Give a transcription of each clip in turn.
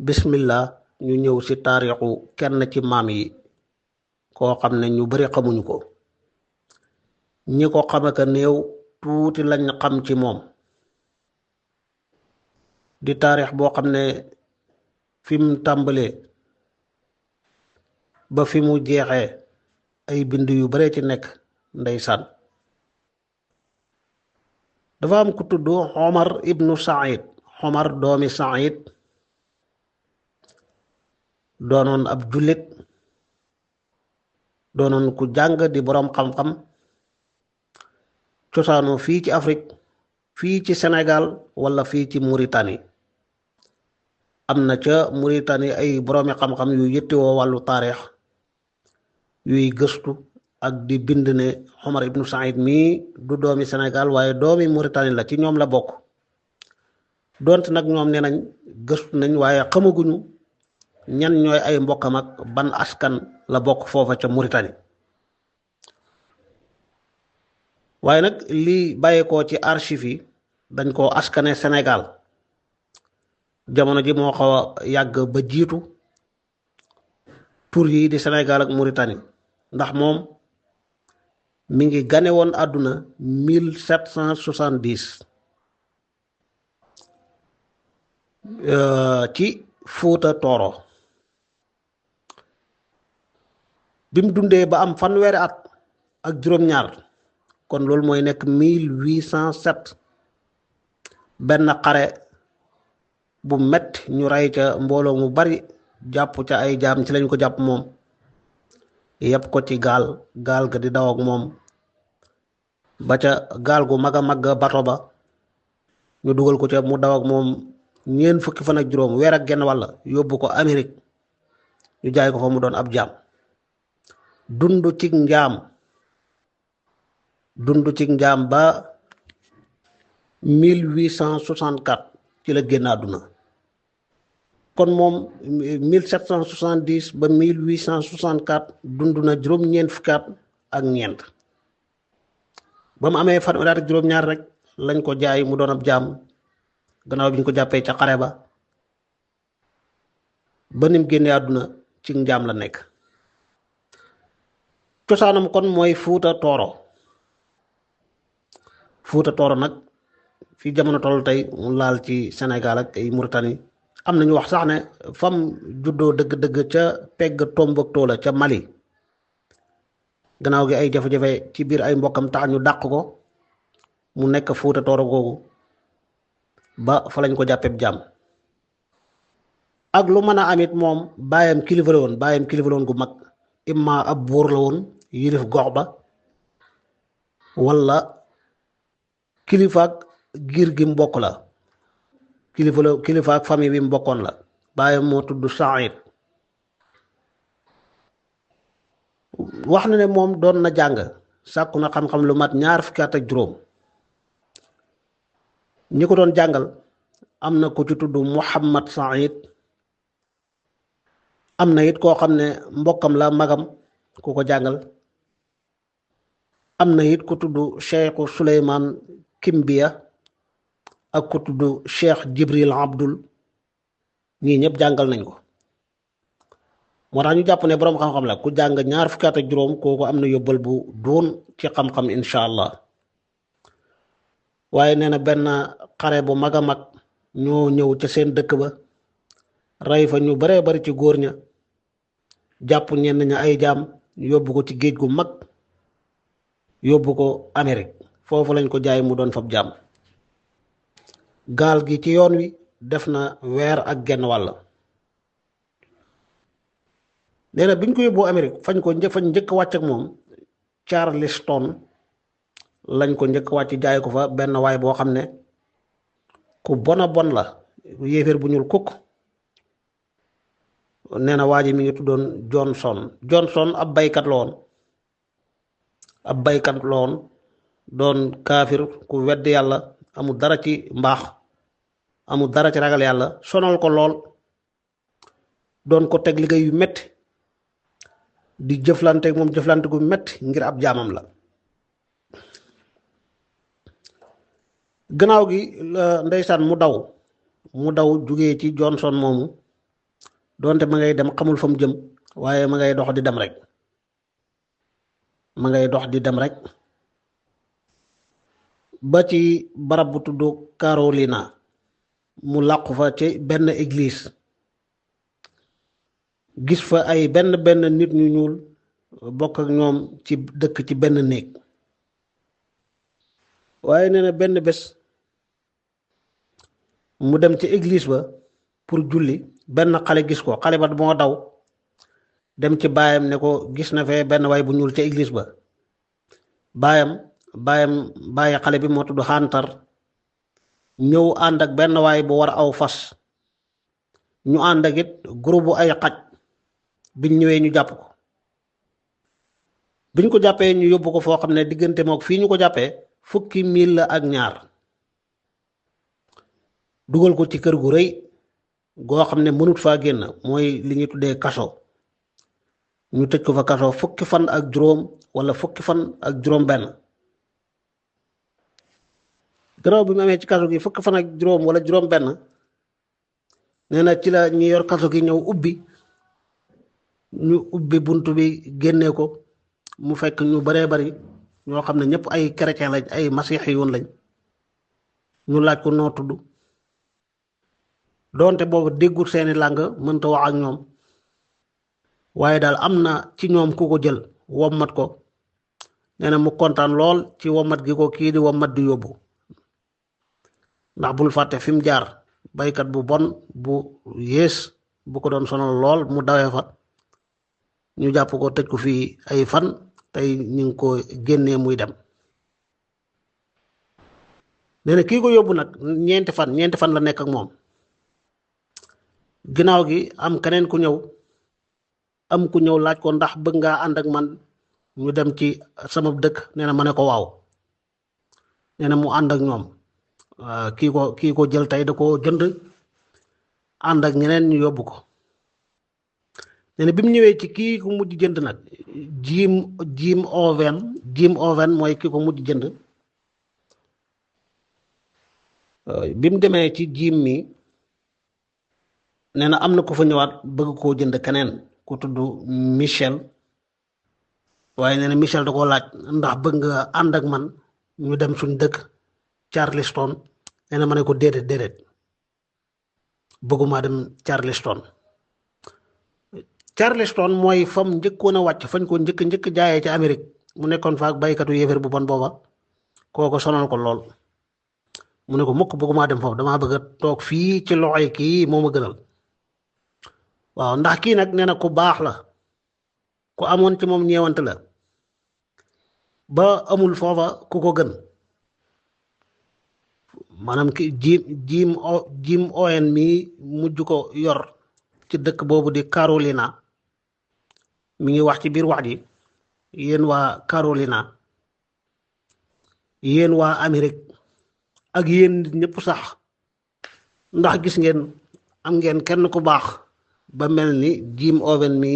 bismillah ñu ñëw ci taarixu kenn ci maam yi koo xam ne ñu bari xamuñu ko ñi ko xamaka néew tuuti lañ xam ci moom di taarix boo xam ne fi mu tàmbalee ba fi mu jeexee ay bind yu bare ci nekk ndeysaan dafa am ku tudd Omar ibnu Saïd Omar doomi Saïd doonoon ab jullit doonoon ku jàng di boroom xam-xam cosaanoo fii ci Afrique fii ci Sénégal wala fii ci Mauritanie am na ca Mauritanie ay boroomi xam-xam yu yittewoo wàllu taarix yuy gëstu ak di bind ne Omar ibnu Saïd mii du doomi Sénégal waaye doomi Mauritanie la ci ñoom la bokk donte nag ñoom nee nañ gëstu nañ waaye xamaguñu ñan ñooy ay mbokkam ak ban askan la bokk foofa ca Mauritanie waaye nag li bàyyeekoo ci archive yi dañ koo askane Sénégal jamono ji moo xaw a yàgg ba jiitu tur yi di Sénégal ak Mauritanie ndax moom mi ngi gane woon àdduna 1770 ci Fuuta Tooro bi mu dundee ba am fanweeri at ak juróom-ñaar kon loolu mooy nekk 1807 benn xare bu metti ñu rey ca mbooloo mu bari jàpp ca ay jaam ci lañ ko jàpp moom yépp ko ci gaal ga di daw ak moom ba ca gaal gu mag a mag bato ba ñu dugal ko ca mu daw ak moom ñeent fukki fan ak juróom weer ak genn wàlla yóbbu ko Amérique ñu jaay ko fa mu doon ab jaam dund ci njaam ba 1864 ci la génn àdduna kon moom 1770 ba 1864 dund na juróom-ñeent fukki at ak ñeent ba mu amee fanweeri at ak juróom-ñaar rek lañ ko jaay mu doon ab jaam gannaaw bi ñu ko jàppee ca xare ba nim génnee àdduna ci njaam la nekk cosaanam kon mooy Fuuta Tooro nag fi jamono toll tey mu laal ci Sénégal ak ay Mauritanie am nañu wax sax ne fam juddoo dëgg-dëgg ca pegg Tombouctou la ca Mali gannaaw gi ay jafe-jafe ci biir ay mbokkam tax ñu dàq ko mu nekk Fuuta Tooro googu ba fa lañ ko jàppeeb jàmm ak lu mën a amit moom baayam kilifa la woon gu mag imma ab buur la woon yilif gox ba walla kilifaak giir gi mbokk la kilifaak famille bi mbokkoon la baayam moo tudd Saïd wax na ne moom doon na jàng sàkku na xam-xam lu mat 20 at ak juróom ñi ko doon jàngal am na ku ci tudd Muhammad Saïd am na it koo xam ne mbokkam la magam ku ko jàngal am na it ku tudd Cheikh Souleymane Kimbiya ak ku tudd Cheikh Jibril Abdul ñii ñëpp jàngal nañ ko moo tax ñu jàpp ne boroom xam-xam la ku jàng 20 at ak juróom kooku am na yóbbal bu doon ci xam-xam incha allah waaye nee na benn xare bu mag a mag ñoo ñëw ca seen dëkk ba rey fa ñu baree bari ci góor ña jàpp ñenn ña ay jaam yóbbu ko ci géej gu mag yóbbu ko Amérique foofu lañ ko jaay mu doon fab jaam gaal gi ci yoon wi def na weer ak genn wàll nee na biñ ko yóbbu Amérique fañ njëkk wàcc ak moom Charleston lañ ko njëkk wàcc jaay ko fa benn waay boo xam ne ku bona bon la yéeféer bu ñuul kukk nee na waa ji mi ngi tuddoon Johnson ab baykat la woon doon kaafir ku wedd yàlla amul dara ci mbaax amul dara ci ragal yàlla sonal ko lool doon ko teg liggéey yu metti di jëflante moom jëflante gu metti ngir ab jaamam la gannaaw gi ndeysaan mu daw jugee ci Johnson moomu donte ma ngay dem xamul fa mu jëm waaye ma ngay dox di dem rek ma ngay dox di dem rek ba ci barab bu tudd Carolina mu làqu fa ci benn église gis fa ay benn nit ñu ñuul bokk ak ñoom ci dëkk ci benn néeg waaye nee na benn bés mu dem ci église ba pour julli benn xale gis ko xale ba moo daw dem ci baayam ne ko gis na fee benn waay bu ñuul ca église ba bàyyi xale bi moo tudd Xantar ñëw ànd ak benn waay bu war aw fas ñu ànd ak it groupe ay xaj biñ ñëwee ñu jàpp ko biñ ko jàppee ñu yóbbu ko foo xam ne diggante mook fii ñu ko jàppee fukki mil la ak ñaar dugal ko ci kër gu rëy goo xam ne mënut faa génn mooy li ñuy tuddee kaso ñu tëj ko fa kaso fukki fan ak juróom wala fukki fan ak juróom benn gannaaw bi mu amee ci kaso gi fukki fan ak juróom wala juróom benn nee na ci la ñi yor kaso gi ñëw ñu ubbi bunt bi génnee ko mu fekk ñu baree bari ñoo xam ne ñëpp ay chrétien lañ ay masiixi yoon lañ ñu laaj ko noo tudd doonte boobu déggul seeni làng mënta wax ak ñoom waaye daal am na ci ñoom ku ko jël wommat ko nee na mu kontaan lool ci wommat gi ko kii di wommat di yóbbu ndax bul fàtte fi mu jaar baykat bu bon bu yées bu ko doon sonal lool mu dawee fa ñu jàpp ko tëj ko fii ay fan tey ñu ngi ko génnee muy dem nee na kii ko yóbbu nag ñeenti fan la nekk ak moom ginnaaw gi am keneen ku ñëw laaj ko ndax bëgg ngaa ànd ak man ñu dem ci sama dëkk nee na ma ne ko waaw nee na mu ànd ak ñoom kii ko jël tey da ko jënd ànd ak ñeneen ñu yóbbu ko nee na bi mu ñëwee ci kii ko mujj jënd nag Jim Owen mooy kii ko mujj jënd bi mu demee ci Jim mi nee na am na ko fa ñëwaat bëgg koo jënd keneen ku tudd Michel waaye nee na Michel da koo laaj ndax bëgg nga ànd ak man ñu dem suñ dëkk Charleston nee na ma ne ko déedéet bëgguma dem Charleston mooy fam njëkkoon a wàcc fañ ko njëkk jaayee ci Amérique mu nekkoon fa ak baykatu yéeféer bu bon booba kooko sonal ko lool mu ne ko mukk bëgguma dem foofu damaa bëgg a toog fii ci loxoy kii moo ma gënal waaw ndax kii nag nee na ku baax la ku amoon ci moom ñeewante la ba amul foofa ku ko gën maanaam ki Jim Owen mi mujj ko yor ci dëkk boobu di Carolina mi ngi wax ci biir wax ji yéen waa Carolina yéen waa Amérique ak yéen ñëpp sax ndax gis ngeen am ngeen kenn ku baax ba mel ni Jim Owen mi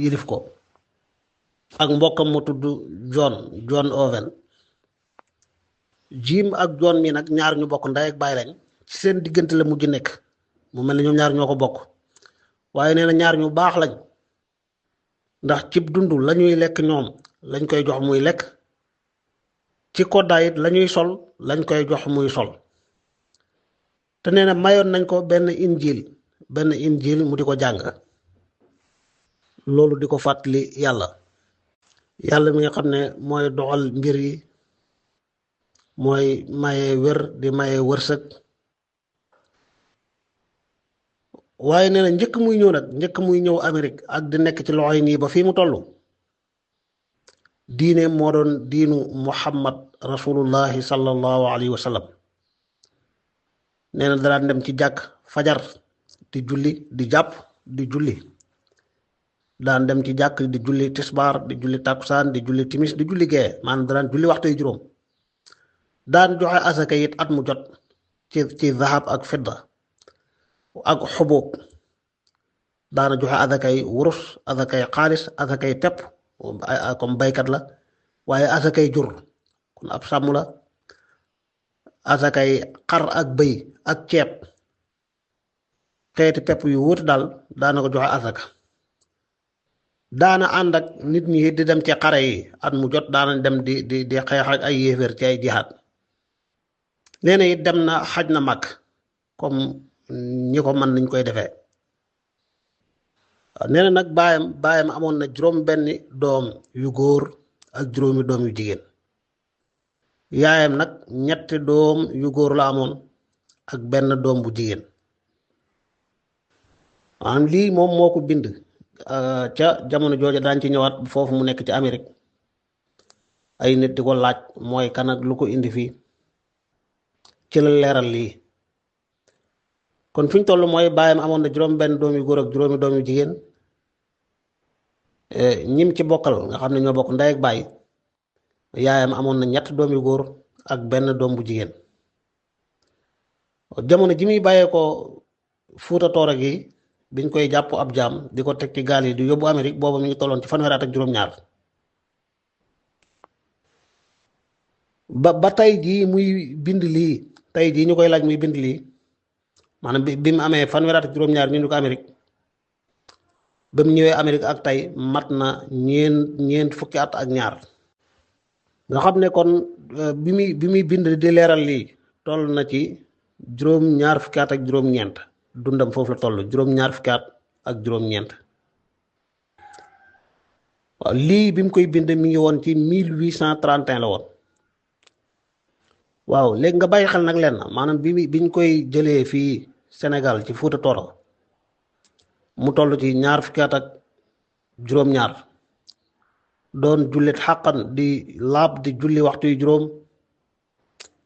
yilif ko ak mbokkam mu tudd John Owen Jim ak John mi nag ñaar ñu bokk ndey ak baay lañ ci seen diggante la mujj nekk mu mel ni ñoom ñaar ñoo ko bokk waaye nee na ñaar ñu baax lañ ndax cib dund lañuy lekk ñoom lañ koy jox muy lekk ci koddaay it lañuy sol lañ koy jox muy sol te nee na mayoon nañ ko benn injil mu di ko jàng loolu di ko fàttali yàlla mi nga xam ne mooy doxal mbir yi mooy maye wér di maye wërsëg waaye nee na njëkk muy ñëw Amérique ak di nekk ci loxoy nii ba fii mu toll diine moo doon diinu Muhammad rasulullahi sallallahu alayhi wa sallam nee na daan dem ci jàkk fajar di julli di jàpp di julli daan dem ci jàkk di julli tisbaar di julli takkusaan di julli timis di julli gee maanaam daan julli waxtu yu juróom daan joxe asaka it at mu jot ci zahab ak fidda ak xubub daana joxe asakay wurus asakay xaalis asakay tepp comme baykat la waaye asakay jur kon ab sàmm la asakay xar ak bëy ak ceeb xeeti pepp yu wuute daal daana ko joxe asaka. daana ànd ak nit ñi di dem ci xare yi at mu jot daana dem di xeex ak ay yéeféer ci ay jihaad. nee na it dem na xaj na mag comme ñi ko mën niñ koy defee. nee na nag baayam amoon na juróom benni doom yu góor ak juróomi doom yu jigéen. yaayam nag ñetti doom yu góor la amoon ak benn doom bu jigéen. maanaam lii moom moo ko bind ca jamono jooja daañ ci ñëwaat foofu mu nekk ci Amérique ay nit di ko laaj mooy kan ak lu ko indi fii ci la leeral lii. kon fi ñu toll mooy baayam amoon na juróom benn doom yu góor ak juróomi doom yu jigéen. ñim ci bokkal nga xam ne ñoo bokk ndey ak baay yaayam amoon na ñett doom yu góor ak benn doom bu jigéen. jamono ji muy bàyyee ko Fuuta Tooro gi biñ koy jàpp ab jaam di ko teg ci gaal yi di yóbbu Amérique boobu mi ngi tolloon ci fanweeri at ak juróom-ñaar. ba tey jii muy bind lii tey jii ñu koy laaj muy bind lii maanaam bi mu amee fanweeri at ak juróom-ñaar ñu ko Amérique ba mu ñëwee Amérique ak tey mat na ñeent fukki at ak ñaar. nga xam ne kon bi muy bind di leeral lii toll na ci juróom-ñaar fukki at ak juróom-ñeent dundam foofu la toll juróom-ñaar fukki at ak juróom-ñeent. waaw lii bi mu koy bind mi ngi woon ci 1831 la woon. waaw léegi nga bàyyi xel nag leen maanaam biñ koy jëlee fii Sénégal ci Fuuta Tooro mu toll ci ñaar fukki at ak juróom-ñaar doon jullit xàqan di laab di julli waxtu yu juróom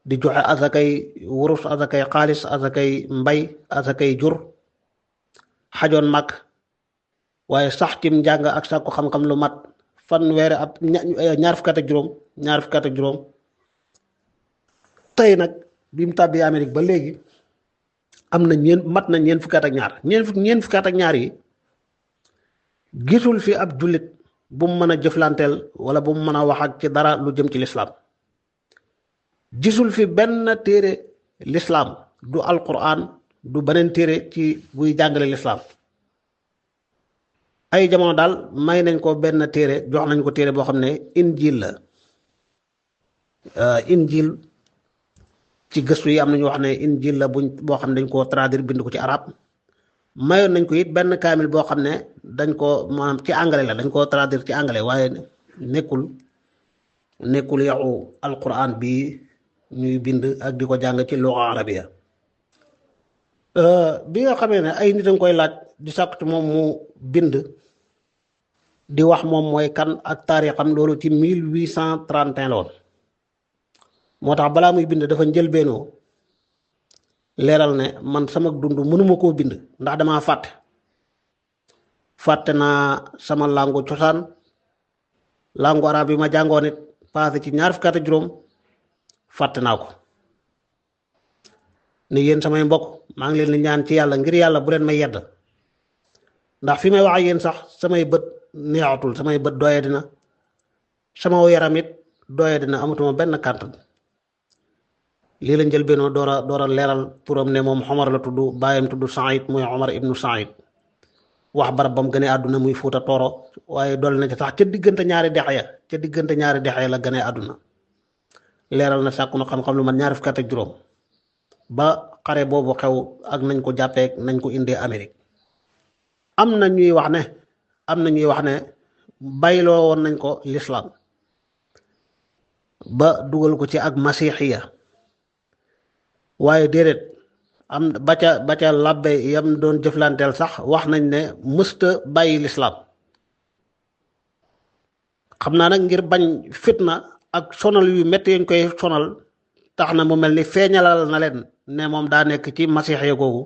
di joxe asakay wurus asakay xaalis asakay mbay asakay jur xajoon mag waaye sax cim njàng ak sàkku xam-xam lu mat fanweeri at ñaar fukki at ak juróom tey nag bi mu tàbbi Amérique ba léegi am na mat na ñeent fukki at ak ñaar ñeent fukki at ak ñaar yi gisul fi ab jullit bu mu mën a jëflanteel wala bu mu mën a wax ak ci dara lu jëm ci lislaam gisul fi benn téere lislaam du alquran du beneen téere ci buy jàngale lislaam. ay jamono daal may nañ ko benn téere jox nañ ko téere boo xam ne injil la injil ci gëstu yi am nañu wax ne injil la boo xam ne dañ koo traduire bind ko ci arab. mayoon nañ ko it benn kaamil boo xam ne dañ ko maanaam ci anglais la dañ koo traduire ci anglais waaye nekkul yaxu alquran bi ñuy bind ak di ko jàng ci luga arabiya. bi nga xamee ne ay nit a nga koy laaj di sàkku ci moom mu bind di wax moom mooy kan ak taarixam loolu ci 1831 la woon. moo tax balaa muy bind dafa njëlbeenoo leeral ne man sama dund mënuma koo bind ndax damaa fàtte naa sama langu cosaan langu arab yi ma jàngoon it passé ci ñaar fukki at ak juróom fàtte naa ko. ne yéen samay mbokk maa ngi leen di ñaan ci yàlla ngir yàlla bu leen may yedd ndax fi may wax ak yéen sax samay bët neexatul samay bët doye dina sama yaram it doye dina amatuma benn kàttan. lii la njëlbeenoo door a leeral turam ne moom Omar la tudd baayam tudd Saïd muy Omar ibnu Saïd wax barab ba mu gënee àdduna muy Fuuta Tooro waaye dool na ci sax ca diggante ñaari dex ya la gënee àdduna. leeral na sàkku na xam-xam lu man ñaari fukki at ak juróom ba xare boobu xew ak nañ ko jàppee nañ ko indee Amérique. am na ñuy wax ne bayloo woon nañ ko lislaam ba dugal ko ci ak masixiya waaye déedéet am ba ca labbe yam doon jëflanteel sax wax nañ ne mësta bàyyi lislaam. xam naa nag ngir bañ fitna ak sonal yu metti yañ koy sonal tax na mu mel ni feeñalal na leen ne moom daa nekk ci masiixiya googu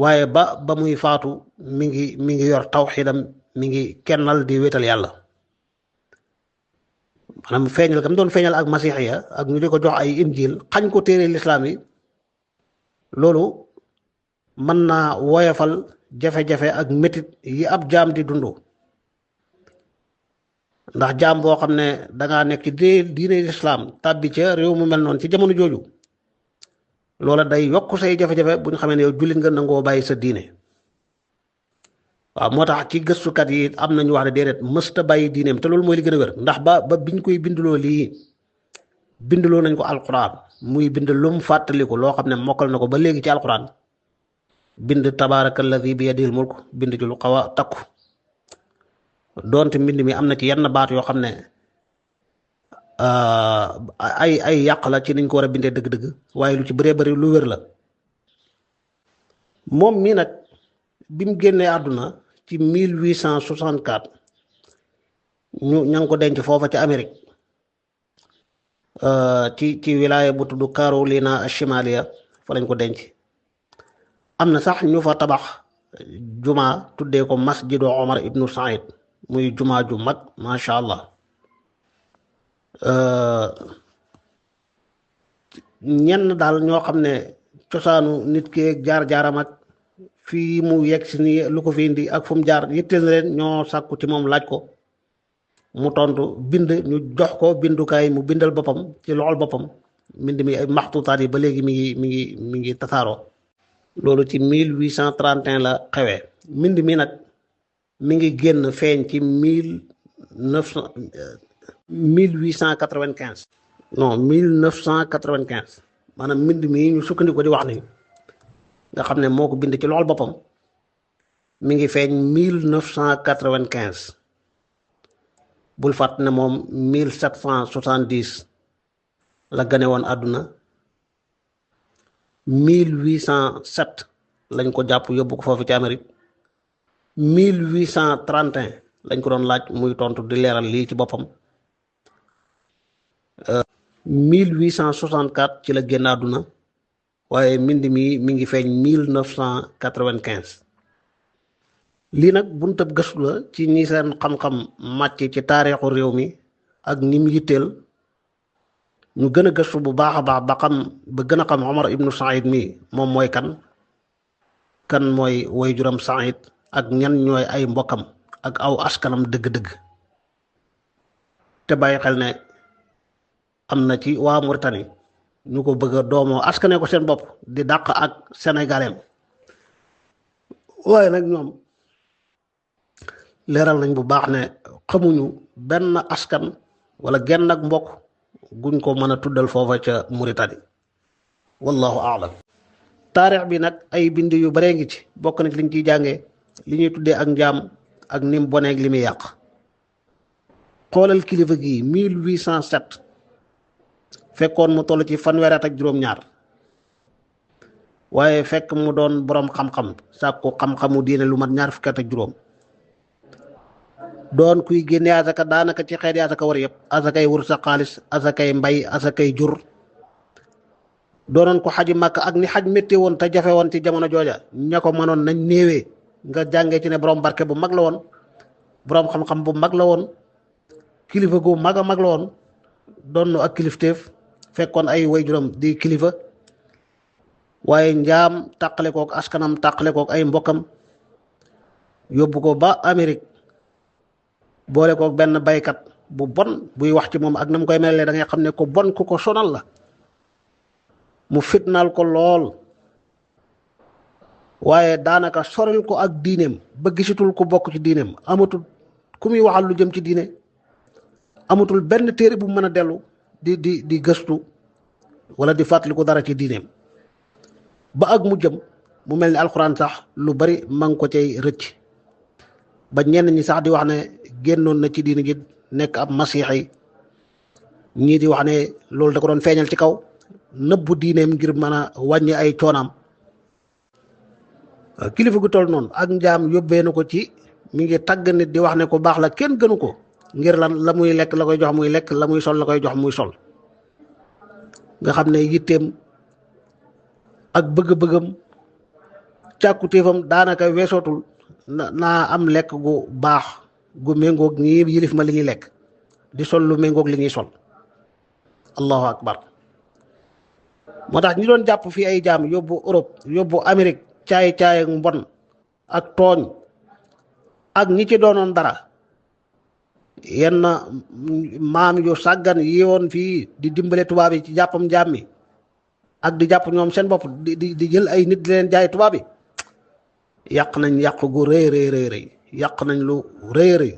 waaye ba muy faatu mi ngi yor tawxiidam mi ngi kennal di wéetal yàlla. maanaam feeñal kam doon feeñal ak masiixiya ak ñu di ko jox ay injil xañ ko téere lislaam yi loolu mën naa woyofal jafe-jafe ak métit yi ab jaam di dund. ndax jaam boo xam ne dangaa nekk ci diine lislaam tàbbi ca réew mu mel noonu ci jamono jooju loola day yokk say jafe-jafe bu ñu xamee ne yow jullit nga nangoo bàyyi sa diine waaw moo tax ci gëstukat yi am nañu wax ne déedéet mësta bàyyi diineem te loolu mooy li gën a wér ndax ba biñ koy binduloo lii binduloo nañ ko alquran muy bind lum fàttaliku loo xam ne mokkal na ko ba léegi ci alquran bind tabaaraka alladi bi yadihil mulk bind ci lu xaw a takku doonte mbind mi am na ci yenn baat yoo xam ne ay yàq la ci niñ ko war a bindee dëgg-dëgg waaye lu ci bëree bëri lu wér la moom mii nag bi mu génnee àdduna ci 1864 ña ngi ko denc foofa ci Amérique ci wilaaya bu tudd Carolina Shimaliya fa lañ ko denc am na sax ñu fa tabax juma tuddee ko masjidu Omar ibnu Saïd muy juma ju mag macha allah ñenn daal ñoo xam ne cosaanu nit ki jaar-jaaram ak fii mu yegg si nii lu ko fi indi ak fu mu jaar yitteel na leen ñoo sàkku ci moom laaj ko mu tontu bind ñu jox ko bindukaay mu bindal boppam ci loxol boppam mbind mi ay maxtuutaat yi ba léegi mi ngi tasaaroo loolu ci 1831 la xewee mbind mi nag mi ngi génn feeñ ci 1895 non 1995 maanaam mbind mi ñu sukkandiku di wax ni nga xam ne moo ko bind ci loxol boppam mi ngi feeñ 1995 bul fàtt ne moom 1770 la gane woon àdduna 1807 lañ ko jàpp yóbbu ko foofu ci Amérique 1831 lañ ko doon laaj muy tontu di leeral lii ci boppam 1864 ci la génn àdduna waaye mbind mi ngi feeñ 1995 lii nag buntab gëstu la ci ñi seen xam-xam màcc ci taarixu réew mi ak ni mu yitteel ñu gën a gëstu bu baax a baax ba gën a xam Omar ibnu Saïd mi moom mooy kan mooy waajuram Saïd ak ñan ñooy ay mbokkam ak aw askanam dëgg-dëgg te bàyyi xel ne am na ci waa Mauritanie ñu ko bëgg a doomoo askane ko seen bopp di dàq ak sénégalais waaye nag ñoom leeral nañ bu baax ne xamuñu benn askan wala genn ak mbokk guñ ko mën a tuddal foofa ca Mauritanie wallahu aalam taarix bi nag ay bind yu baree ngi ci bokk na ci liñ ciy jàngee li ñuy tuddee ak njaam ak nim boneeg li muy yàq xoolal kilifa gi 1807 fekkoon mu toll ci fanweeri at ak juróom-ñaar waaye fekk mu doon boroom xam-xam sàkku xam-xamu diine lu mat ñaar fukki at ak juróom doon kuy génne asaka daanaka ci xeeti asaka war yëpp asakay wur sa xaalis asakay mbay asakay jur doonoon ko xaji màkk ak ni xaj métti woon te jafe woon ci jamono jooja ña ko mënoon nañ néewee nga jàngee ci ne borom barke bu mag la woon borom xam-xam bu mag la woon kilifa gu mag a mag la woon doon ak kilifteef fekkoon ay waajuram di kilifa waaye njaam tàqale kook askanam tàqale kook ay mbokkam yóbbu ko ba Amérique boole kook benn baykat bu bon buy wax ci moom ak na mu koy melalee da ngay xam ne ko bon ku ko sonal la mu fitnaal ko lool waaye daanaka soril ko ak diineem ba gisatul ku bokk ci diineem amatul ku muy waxal lu jëm ci diine amatul benn téere bu mën a dellu di gëstu wala di fàttaliku dara ci diineem ba ak mu jëm mu mel ni alxuraan sax lu bari ma ngi ko cay rëcc ba ñenn ñi sax di wax ne génnoon na ci diine ji nekk ab masiixi ñii di wax ne loolu da ko doon feeñal ci kaw nëbbu diineem ngir mën a wàññi ay coonaam kilifa gu toll noonu ak njaam yóbbee na ko ci mi ngi tagg nit di wax ne ko baax la kenn gënu ko ngir lan la muy lekk la koy jox muy lekk la muy sol la koy jox muy sol nga xam ne yitteem ak bëgg-bëggam càkkutéefam daanaka weesootul naa am lekk gu baax gu méngoog ñi yilif ma li ñuy lekk di sol lu méngoog li ñuy sol allahu akbar moo tax ñi doon jàpp fii ay jaam yóbbu Europe yóbbu Amérique caay-caay ak mbon ak tooñ ak ñi ci doonoon dara yenn maam yu sàggan yi woon fii di dimbale tubaab yi ci jàppam jaam mi ak di jàpp ñoom seen bopp di jël ay nit di leen jaay tubaab bi yàq nañ yàq gu rëy rëy yàq nañ lu rëy rëy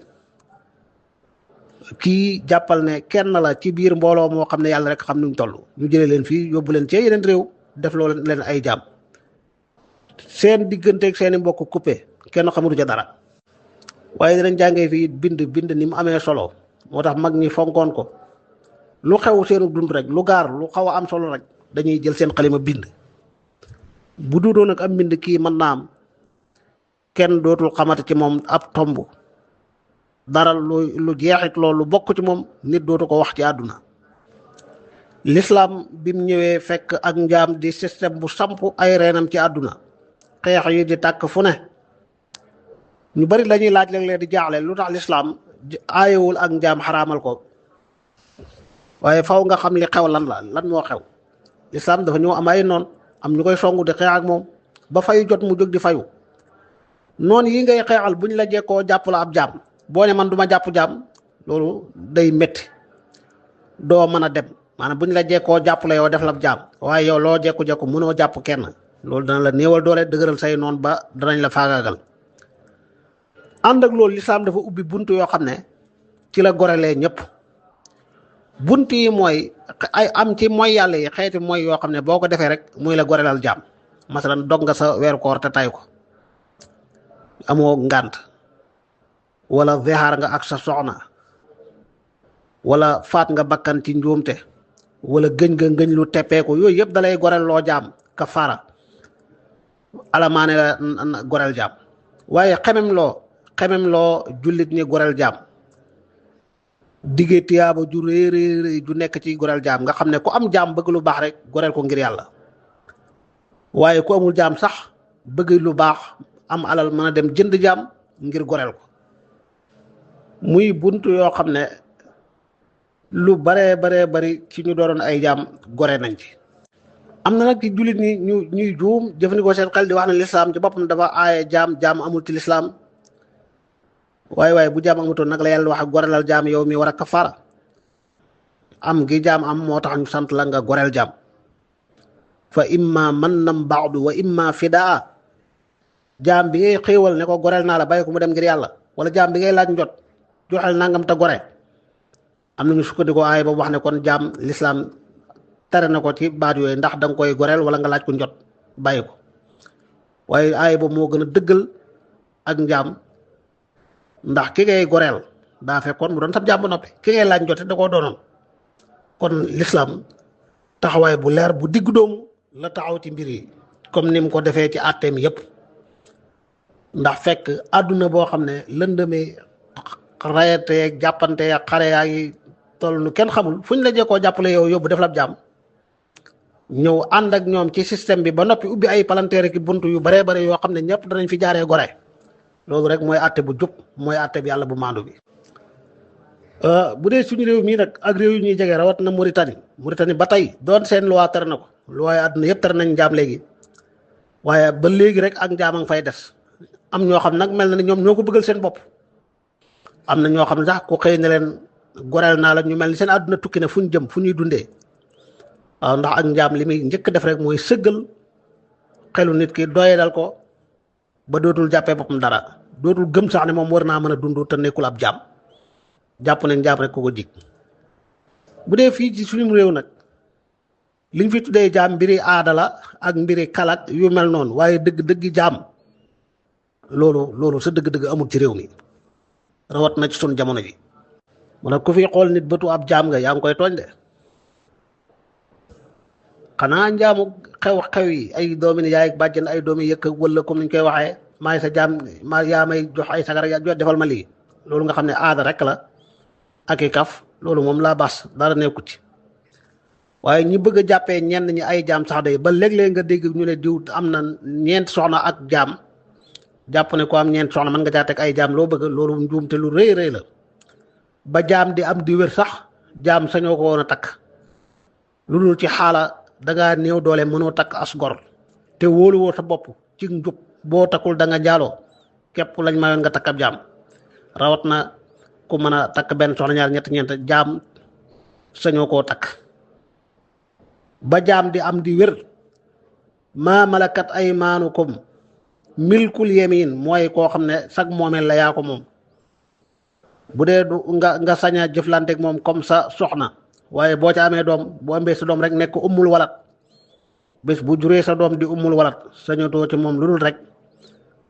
kii jàppal ne kenn la ci biir mbooloo moo xam ne yàlla rek xam nuñ toll ñu jëlee leen fii yóbbu leen ci yeneen réew def loo leen ay jaam seen digganteeg seeni mbokk coupé kenn xamatu ca dara waaye dinañ jàngee fii bind ni mu amee solo moo tax mag ñi fonkoon ko lu xew seenu dund rek lu gaar lu xaw a am solo rek dañuy jël seen xalima bind bu duudoon nag am mbind kii mën naa am kenn dootul xamante ci moom ab tomb dara lu jeexit loolu bokk ci moom nit dootu ko wax ci àdduna l'islam bi mu ñëwee fekk ak njaam di système bu samp ay reenam ci àdduna xeex yi di tàkk fu ne ñu bari lañuy laaj léeg-léeg di jaaxle lu tax l'islam aayewul ak njaam xaraamal ko waaye faw nga xam li xew lan moo xew l'islam dafa ñëw am ay noon am ñu koy songu di xeex ak moom ba fayu jot mu jóg di fayu noonu yi ngay xeexal buñ la jekkoo jàpp la ab jaam boo ne man duma jàpp jaam loolu day métti doo mën a dem maanaam buñ la jekkoo jàpp la yow def la ab jaam waaye yow loo jekku-jekku mënoo jàpp kenn loolu dana la néewal doole dëgëral say noon ba danañ la faagaagal ànd ak loolu lislaam dafa ubbi bunt yoo xam ne ci la gorelee ñëpp bunt yi mooy ay am ci mooy yàlla yi xeeti mooy yoo xam ne boo ko defee rek muy la gorelal jaam masalan dog nga sa weeru koor te tay ko amoo ngànt wala vexaar nga ak sa soxna wala faat nga bakkan ci njuumte wala gëñ lu teppeeku yooyu yëpp dalay gorel loo jaam kafaara alamaane la gorel jaam waaye xemem loo jullit ñi gorel jaam diggee tiyaaba ju réeréer ju nekk ci gorel jaam nga xam ne ku am jaam bëgg lu baax rek gorel ko ngir yàlla waaye ku amul jaam sax bëgg lu baax am alal mën a dem jënd jaam ngir gorel ko muy bunt yoo xam ne lu baree bari ci ñu dooroon ay jaam gore nañ ci am na nag ci jullit ñi ñuy juum jëfandikoo seen xel di wax ne lislaam ci boppam dafa aaye jaam amul ci lislaam waaye bu jaam amutoon nag la yàlla wax ak gorelal jaam yow mi war a kafaara am gi jaam am moo tax ñu sant la nga goreel jaam fa imma mannam ba'du wa imma fidaa jaam bi ngay xéewal ne ko goreel naa la bàyyi ko mu dem ngir yàlla wala jaam bi ngay laaj njot joxel nangam te gore am nañu sukkandikoo aay boobu wax ne kon jaam lislaam tere na ko ci baat yooyu ndax da nga koy goreel wala nga laaj ko njot bàyyi ko waaye aay boobu moo gën a dëggal ak njaam ndax ki ngay goreel daa fekkoon mu doon sab jaam ba noppi ki ngay laaj njote da koo doonoon kon lislaam taxawaay bu leer bu digg doomu la taxaw ci mbir yi comme ni mu ko defee ci àtteem yépp ndax fekk àdduna boo xam ne lëndëmee rayate jàppante ak xare yaa ngi toll nu kenn xamul fu ñu la jekkoo jàppale yow yóbbu def la ab jaam ñëw ànd ak ñoom ci système bi ba noppi ubbi ay palanteer ki bunt yu baree bare yoo xam ne ñëpp danañ fi jaaree gore loolu rek mooy àtte bu jub mooy àtte bi yàlla bu maandu bi bu dee suñu réew mii nag ak réew yu ñuy jege rawat na Mauritanie ba tey doon seen loi tere na ko loi àdduna yëpp tere nañ njaam léegi waaye ba léegi rek ak njaam a ngi fay des am ñoo xam nag mel na ni ñoom ñoo ko bëggal seen bopp am na ñoo xam ne sax ku xëy ne leen goreel naa la ñu mel ni seen àdduna tukki ne fu ñu jëm fu ñuy dundee waaw ndax ak njaam li muy njëkk def rek mooy sëggal xelu nit ki doyedal ko ba dootul jàppee boppam dara dootul gëm sax ne moom war naa mën a dund te nekkul ab jaam jàpp ne njaam rek ko jig bu dee fii ci suñu réew nag liñ fi tuddee jaam mbiri aada la ak mbiri kalak yu mel noonu waaye dëgg jaam loolu sa dëgg amul ci réew mi rawat na ci sun jamono ji wala ku fi xool nit bëtu ab jaam nga yaa ngi koy tooñ de xanaa njaamu xew yi ay doomi ni yaay ak bàjjen ay doomi yëkk wala comme niñ koy waxee maay sa jaam yaa may jox ay sagar jo defal ma lii loolu nga xam ne aada rek la ak i kaf loolu moom laa bas dara nekku ci waaye ñi bëgg a jàppee ñenn ñi ay jaam sax day ba léeg-léeg nga dégg ñu ne diw am na ñeent soxna ak jaam jàpp ne ko am ñeent soxna mën nga caa teg ay jaam loo bëgg loolu njuumte lu rëy la ba jaam di am di wér sax jaam sañoo ko woon a takk lu dul ci xaala dangaa néew doole mënoo takk as gor te wóoluwoo sa bopp ci njub boo takkul da nga jaaloo képp lañ mayoon nga takk ab jaam rawat na ku mën a takk benn soxna ñaar ñett ñeent jaam sañoo koo takk ba jaam di am di wér maa malakat aymaanukum milkul yamin mooy koo xam ne sag moomeel la yaa ko moom bu dee du nga sañ a jëflanteeg moom comme sa soxna waaye boo ca amee doom boo ëmbee sa doom rek nekk ummul walat bés bu juree sa doom di ummul walat sañatoo ci moom lu dul rek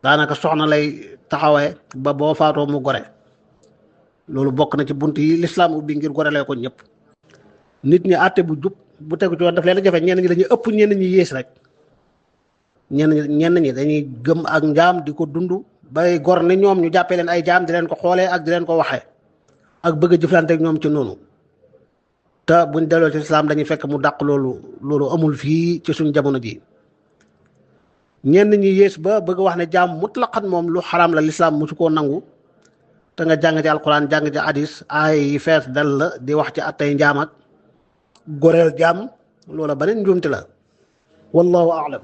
daanaka soxna lay taxawee ba boo faatoo mu gore loolu bokk na ci bunt yi lislaam ubbi ngir gorelee ko ñëpp nit ñi àtte bu jub bu tegu ci woon daf leen a jafe ñenn ñi dañuy ëpp ñenn ñi yées rek ñenn ñi dañuy gëm ak njaam di ko dund bay gor ni ñoom ñu jàppee leen ay jaam di leen ko xoolee ak di leen ko waxee ak bëgg a jëflante ak ñoom ci noonu te buñ delloo ci lislaam dañuy fekk mu dàq loolu amul fii ci suñ jamono ji ñenn ñi yées ba bëgg wax ne jaam mutlaqan moom lu xaraam la lislaam musu koo nangu te nga jàng ci alquran jàng ci hadis ay yi fees dal la di wax ci attay njaam ak goreel jaam loola beneen njuumte la wallahu a'lam